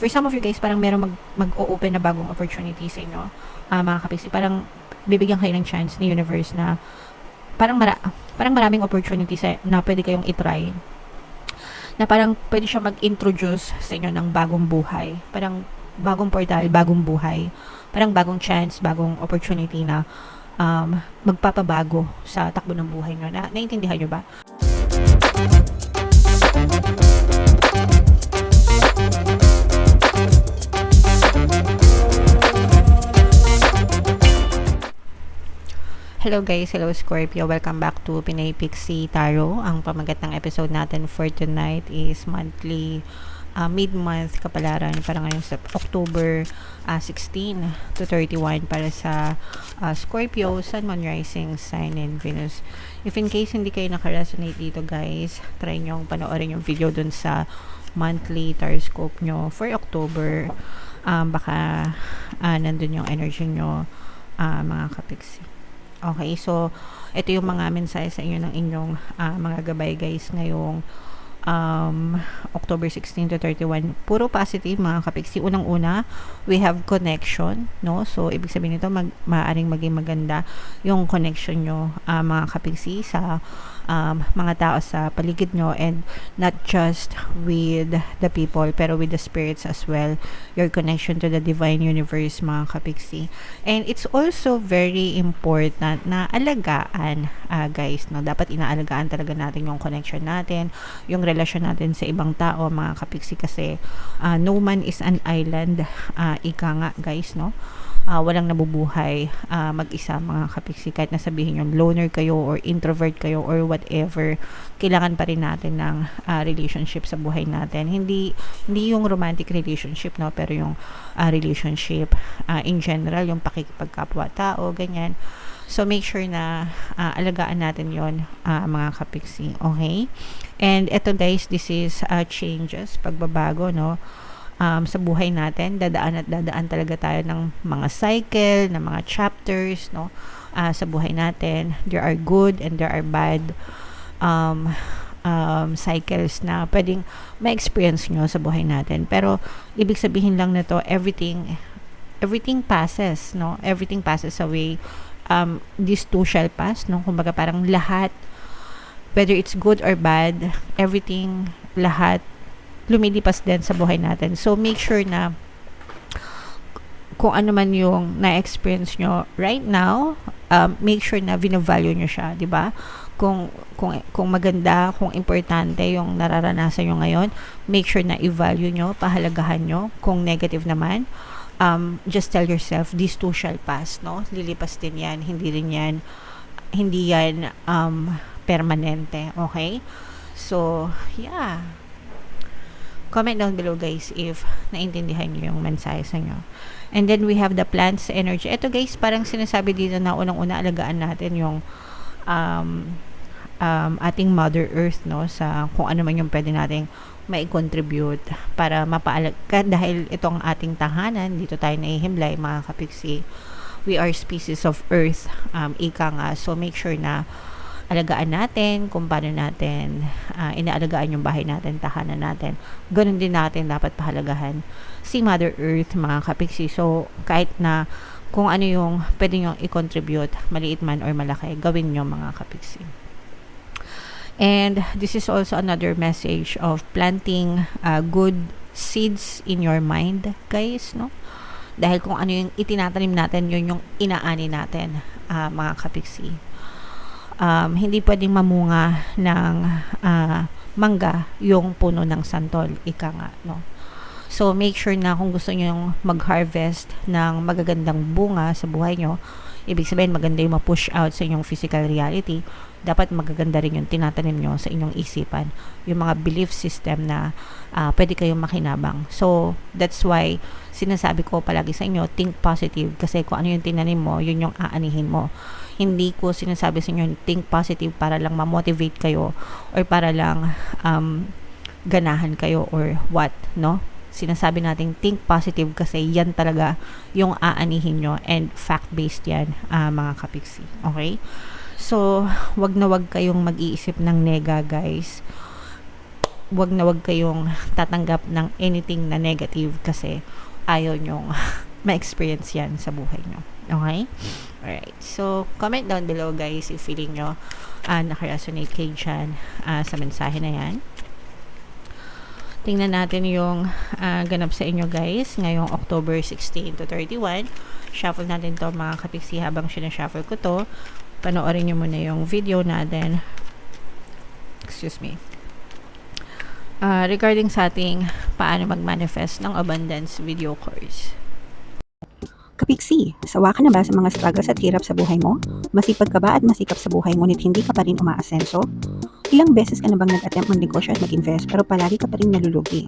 For some of you guys, parang meron mag-o-open na bagong opportunity sa inyo, mga kapiksi. Parang bibigyan kayo ng chance ni universe na parang maraming opportunities na pwede kayong itry, na parang pwede siya mag-introduce sa inyo ng bagong buhay, parang bagong portal, bagong buhay, parang bagong chance, bagong opportunity na magpapabago sa takbo ng buhay nyo. Naintindihan nyo ba? Hello guys, hello Scorpio, welcome back to Pinay Pixie Tarot. Ang pamagat ng episode natin for tonight is monthly mid-month kapalaran para ngayon sa October 16 to 31 para sa Scorpio, Sun, Moon, Rising, Sign, and Venus. If in case hindi kayo nakaresonate dito guys, try nyong panoorin yung video dun sa monthly horoscope nyo for October. Baka nandun yung energy nyo, mga kapiksi. Okay, so ito yung mga mensahe sa inyo ng inyong mga gabay guys ngayong October 16 to 31. Puro positive mga kapiksi. Unang-una, we have connection, no? So ibig sabihin nito maaaring maging maganda yung connection nyo, mga kapiksi, sa mga tao sa paligid nyo, and not just with the people pero with the spirits as well, your connection to the divine universe, mga kapiksi. And it's also very important na alagaan, guys, no? Dapat inaalagaan talaga natin yung connection natin, yung relasyon natin sa ibang tao, mga kapiksi, kasi no man is an island, ika nga guys, no? Walang nabubuhay mag-isa, mga kapiksi. Kahit nasabihin yung loner kayo or introvert kayo or whatever, kailangan pa rin natin ng relationship sa buhay natin. Hindi yung romantic relationship, no, pero yung relationship in general, yung pakikipagkapwa-tao, ganyan. So make sure na alagaan natin yon, mga kapiksi. Okay? And eto guys, this is changes, pagbabago, no? Sa buhay natin, dadaan talaga tayo ng mga cycle, ng mga chapters, no? Sa buhay natin, there are good and there are bad cycles na pwedeng ma-experience nyo sa buhay natin. Pero ibig sabihin lang na to, everything passes, no? Everything passes away. This too shall pass, no? Kumbaga parang lahat, whether it's good or bad, everything, lahat lumilipas din sa buhay natin. So make sure na kung ano man yung na-experience nyo right now, make sure na vina-value nyo siya, di ba? Kung maganda, kung importante yung nararanasan nyo ngayon, make sure na i-value nyo, pahalagahan nyo. Kung negative naman, just tell yourself, this too shall pass, no? Lilipas din yan, hindi yan permanente, okay? So, yeah. Comment down below guys if naintindihan nyo yung mensahe sa nyo. And then we have the plants energy. Ito guys, parang sinasabi dito na unang-una alagaan natin yung ating Mother Earth, no, sa kung ano man yung pwede nating mai-contribute para mapaalaga, dahil itong ating tahanan, dito tayo nahihimlay, mga kapiksi. We are species of Earth, ika nga. So make sure na alagaan natin kung paano natin inaalagaan yung bahay natin, tahanan natin. Ganun din natin dapat pahalagahan si Mother Earth, mga kapiksi. So kahit na kung ano yung pwede nyo i-contribute, maliit man or malaki, gawin nyo, mga kapiksi. And this is also another message of planting good seeds in your mind, guys, no? Dahil kung ano yung itinatanim natin, yun yung inaani natin, mga kapiksi. Hindi pwedeng mamunga ng mangga yung puno ng santol, ika nga, no? So make sure na kung gusto nyo mag-harvest ng magagandang bunga sa buhay nyo, ibig sabihin maganda yung ma-push out sa inyong physical reality, dapat magaganda rin yung tinatanim nyo sa inyong isipan, yung mga belief system na pwede kayong makinabang. So that's why sinasabi ko palagi sa inyo, think positive, kasi kung ano yung tinanim mo, yun yung aanihin mo. Hindi ko sinasabi sa inyo think positive para lang ma-motivate kayo or para lang ganahan kayo or what, no? Sinasabi natin think positive kasi yan talaga yung aanihin nyo, and fact-based yan, mga kapiksi. Okay? So, wag na wag kayong mag-iisip ng nega, guys. wag na wag kayong tatanggap ng anything na negative kasi ayaw nyong ma-experience yan sa buhay nyo. Okay? Alright. So, comment down below guys if feeling nyo nakaresonate kayo dyan sa mensahe na yan. Tingnan natin yung ganap sa inyo guys ngayong October 16 to 31. Shuffle natin to mga kapiksi. Habang sinashuffle ko to, panoorin nyo muna yung video natin. Excuse me. Regarding sa ating paano mag-manifest ng abundance video course. Kapiksi, sawa ka na ba sa mga struggles at hirap sa buhay mo? Masipag ka ba at masikap sa buhay ngunit hindi ka pa rin umaasenso? Ilang beses ka na bang nag-attempt mag-negosyo at mag-invest pero palagi ka pa rin nalulugi?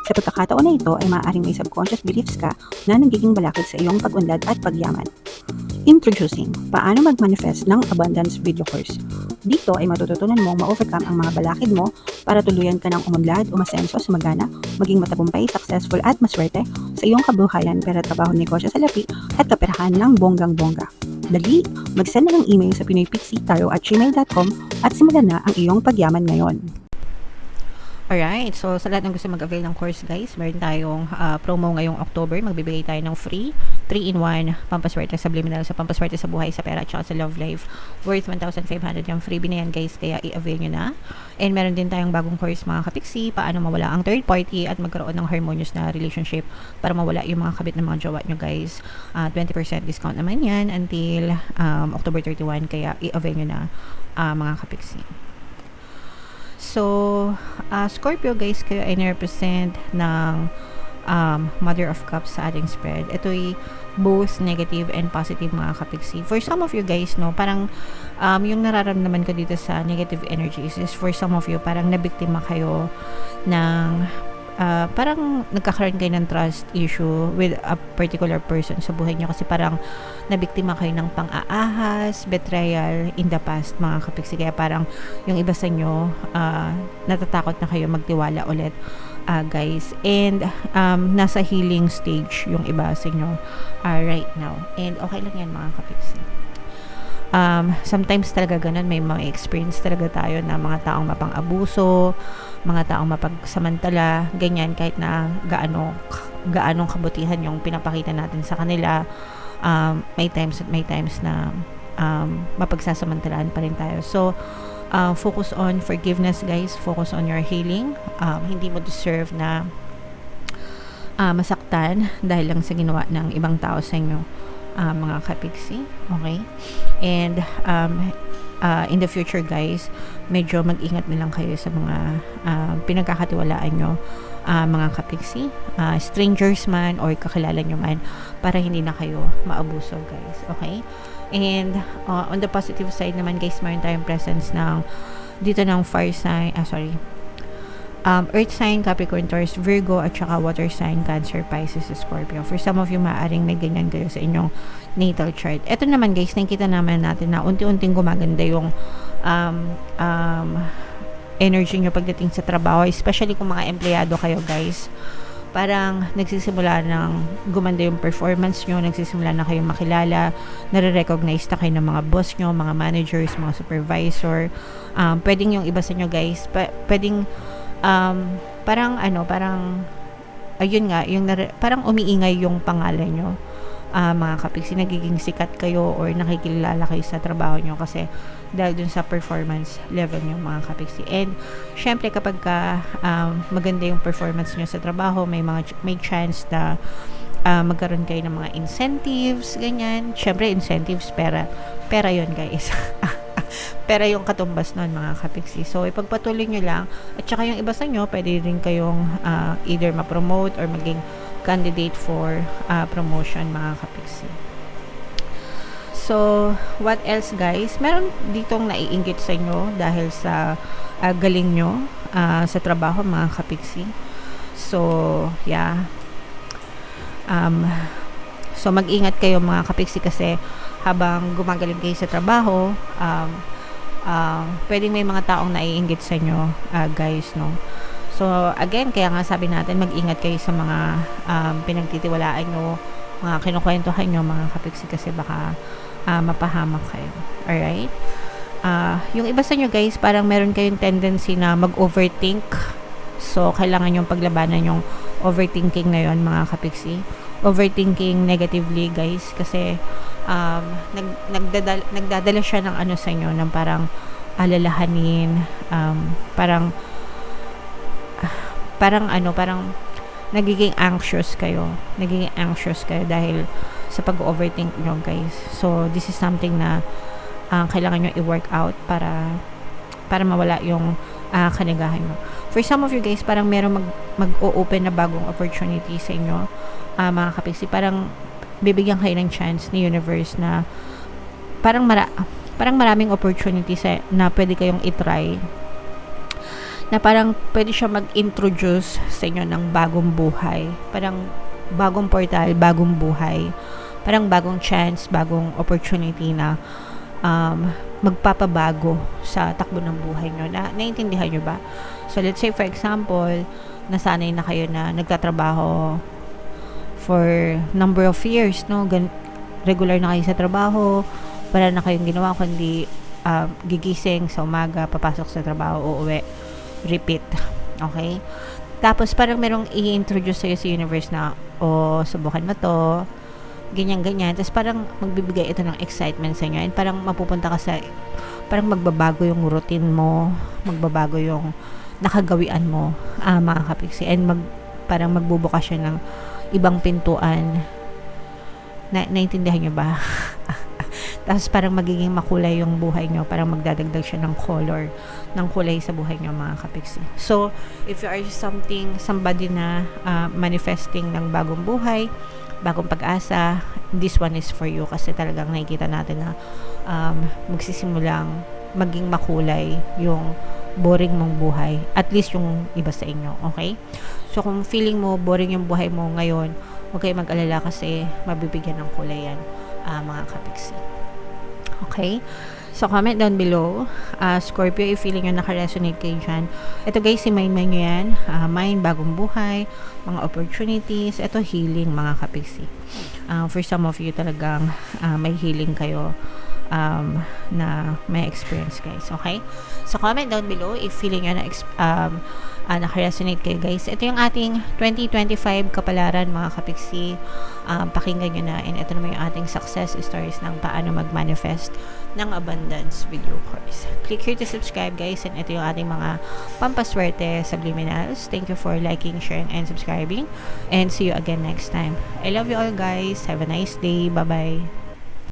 Sa pagkakataon na ito ay maaaring may subconscious beliefs ka na nagiging balakid sa iyong pag-unlad at pagyaman. Introducing, paano mag-manifest ng abundance video course. Dito ay matututunan mong ma-overcome ang mga balakid mo para tuluyan ka ng umunlad, umasenso, sumagana, maging matagumpay, successful at maswerte sa iyong kabuhayan, pera, trabaho, negosyo, salapi at kaperahan ng bonggang-bongga. Dali, mag-send na ng email sa pinoypixitaro@gmail.com at simulan na ang iyong pagyaman ngayon. Alright, so sa lahat ng gusto mag-avail ng course guys, meron tayong promo ngayong October. Magbibigay tayo ng free 3-in-1 pampaswerte subliminal sa pampaswerte sa buhay, sa pera at sa love life worth 1,500 yung freebie na yan guys, kaya i-avail nyo na. And meron din tayong bagong course mga kapiksi, paano mawala ang third party at magkaroon ng harmonious na relationship para mawala yung mga kabit ng mga jowa nyo guys. 20% discount naman yan until October 31, kaya i-avail nyo na mga kapiksi. So, Scorpio guys, kayo ay nirepresent ng Mother of Cups sa ating spread. Ito'y both negative and positive mga kapiksi. For some of you guys, no, parang yung nararamdaman ko dito sa negative energies is for some of you, parang nabiktima kayo ng parang nagkakaroon kayo ng trust issue with a particular person sa buhay nyo kasi parang nabiktima kayo ng pang-aahas, betrayal in the past mga kapiksi. Kaya parang yung iba sa inyo natatakot na kayo magtiwala ulit guys. And nasa healing stage yung iba sa inyo right now. And okay lang yan mga kapiksi. Sometimes talaga ganun, may mga experience talaga tayo na mga taong mapang-abuso, mga taong mapagsamantala, ganyan, kahit na gaanong kabutihan yung pinapakita natin sa kanila, may times na mapagsasamantalaan pa rin tayo. So, focus on forgiveness guys, focus on your healing. Hindi mo deserve na masaktan dahil lang sa ginawa ng ibang tao sa inyo mga kapiksi, okay? And in the future guys, medyo mag-ingat na lang kayo sa mga pinagkakatiwalaan nyo mga kapiksi, strangers man or kakilala nyo man, para hindi na kayo maabuso guys, okay? And on the positive side naman guys, meron tayong presence ng dito ng fire sign, earth sign, Capricorn, Taurus, Virgo, at saka water sign, Cancer, Pisces, Scorpio. For some of you, maaaring may ganyan kayo sa inyong natal chart. Ito naman guys, nakikita naman natin na unti-unting gumaganda yung energy nyo pagdating sa trabaho, especially kung mga empleyado kayo guys. Parang nagsisimula ng gumanda yung performance nyo, nagsisimula na kayong makilala, nare-recognize na kayo ng mga boss nyo, mga managers, mga supervisor. Pwedeng yung iba sa nyo guys, pwedeng parang ayun nga, parang umiingay yung pangalan nyo mga kapiksi, nagiging sikat kayo or nakikilala kayo sa trabaho nyo kasi dahil dun sa performance level nyo mga kapiksi. And syempre kapag maganda yung performance nyo sa trabaho, may chance na magkaroon kayo ng mga incentives, ganyan. Syempre incentives, pera yun guys. Pera yung katumbas nun mga kapiksi. So ipagpatuloy nyo lang, at saka yung iba sa nyo pwede rin kayong either ma-promote or maging candidate for promotion mga kapiksi. So what else guys, meron ditong naiinggit sa inyo dahil sa galing nyo sa trabaho mga kapiksi. So yeah, so mag-ingat kayo mga kapiksi kasi habang gumagaling kayo sa trabaho, pwedeng may mga taong naiinggit sa inyo guys, no? So again, kaya nga sabi natin, mag-ingat kayo sa mga pinagtitiwalaan nyo, mga kinukwentuhan nyo mga kapiksi kasi baka mapahamak kayo. Alright? Yung iba sa nyo guys, parang meron kayong tendency na mag-overthink So, kailangan yung paglabanan yung overthinking na yun, mga kapiksi. Overthinking negatively, guys, kasi nagdadala siya ng ano sa inyo, ng parang alalahanin, parang nagiging anxious kayo dahil sa pag-overthink nyo, guys. So, this is something na kailangan nyo i-work out para mawala yung kanigahan nyo. For some of you guys, parang meron mag-o-open na bagong opportunity sa inyo, mga kapiksi. Parang bibigyan kayo ng chance ni universe na parang maraming opportunity na pwede kayong itry, na parang pwede siya mag-introduce sa inyo ng bagong buhay, parang bagong portal, bagong buhay, parang bagong chance, bagong opportunity na magpapabago sa takbo ng buhay nyo. Naiintindihan nyo ba? So, let's say for example, nasanay na kayo na nagtatrabaho for number of years, no? Regular na kayo sa trabaho, wala na kayong ginawa kundi gigising sa umaga, papasok sa trabaho, uuwi, repeat. Okay? Tapos parang merong i-introduce sa'yo sa universe na, subukan mo to, ganyan. Tapos parang magbibigay ito ng excitement sa inyo, and parang mapupunta ka parang magbabago yung routine mo, magbabago yung nakagawian mo, mga kapiksi, and parang magbubukas siya ng ibang pintuan. Naintindihan nyo ba? Tapos parang magiging makulay yung buhay nyo, parang magdadagdag siya ng kulay sa buhay nyo, mga kapiksi. So, if you are somebody na manifesting ng bagong buhay, bagong pag-asa, this one is for you, kasi talagang nakikita natin na magsisimulang maging makulay yung boring mong buhay, at least yung iba sa inyo, okay? So, kung feeling mo boring yung buhay mo ngayon, huwag kayo mag-alala kasi mabibigyan ng kulay yan, mga kapiksi. Okay? So, comment down below. Scorpio, if feeling nyo naka-resonate kayo dyan. Ito guys, si Mind nyo yan. Mind, bagong buhay, mga opportunities. Ito, healing, mga kapiksi. For some of you talagang may healing kayo na may experience, guys. Okay? So, comment down below if feeling nyo naka-resonate kayo, guys. Ito yung ating 2025 kapalaran, mga kapiksi. Pakinggan nyo na, and ito naman yung ating success stories ng paano mag-manifest ng abundance with your course. Click here to subscribe, guys, and ito yung ating mga pampaswerte subliminals. Thank you for liking, sharing, and subscribing, and see you again next time. I love you all, guys. Have a nice day. Bye-bye.